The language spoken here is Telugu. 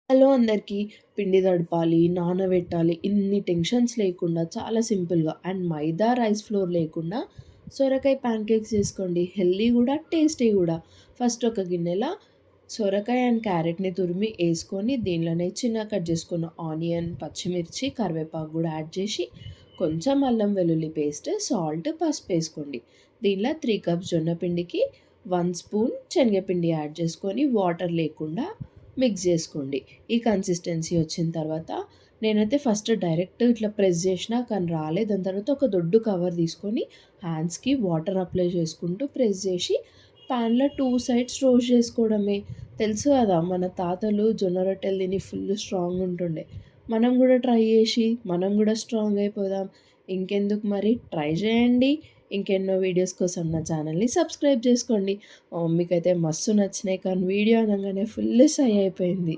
హలో అందరికీ. పిండి తడపాలి, నానబెట్టాలి ఇన్ని టెన్షన్స్ లేకుండా చాలా సింపుల్‌గా అండ్ మైదా, రైస్ ఫ్లోర్ లేకుండా సొరకాయ ప్యాన్‌కేక్స్ చేసుకోండి. హెల్తీ గూడా, టేస్టీ గూడా. ఫస్ట్ ఒక గిన్నెల సొరకాయ అండ్ క్యారెట్‌ని తురిమి ఏసుకొని దీనిలోనే చిన్నగా కట్ చేసుకున్న ఆనియన్, పచ్చిమిర్చి, కరివేపాకు గూడా యాడ్ చేసి కొంచెం అల్లం వెల్లుల్లి పేస్ట్, సాల్ట్, పసుపేసుకోండి. దీనిలో 3 కప్స్ జొన్న పిండికి 1 స్పూన్ శనగపిండి యాడ్ చేసుకొని వాటర్ లేకుండా మిక్స్ చేసుకోండి. ఈ కన్సిస్టెన్సీ వచ్చిన తర్వాత నేనైతే ఫస్ట్ డైరెక్ట్ ఇట్లా ప్రెస్ చేసినా కానీ రాలేదు. దాని తర్వాత ఒక దొడ్డు కవర్ తీసుకొని హ్యాండ్స్‌కి వాటర్ అప్లై చేసుకుంటూ ప్రెస్ చేసి పాన్‌లో 2 సైడ్స్ రోస్ట్ చేసుకోవడమే. తెలుసు కదా! మన తాతలు జొన్న రొట్టెలు తిని ఫుల్ స్ట్రాంగ్ ఉంటుండే. మనం కూడా ట్రై చేసి మనం కూడా స్ట్రాంగ్ అయిపోదాం. ఇంకెందుకు మరి ట్రై చేయండి. ఇంకెన్నో వీడియోస్ కోసం నా ఛానల్‌ని సబ్స్క్రైబ్ చేసుకోండి. మా మమ్మీకైతే మస్తు నచ్చినాయి. కానీ వీడియో అనంగానే ఫుల్ సై అయిపోయింది.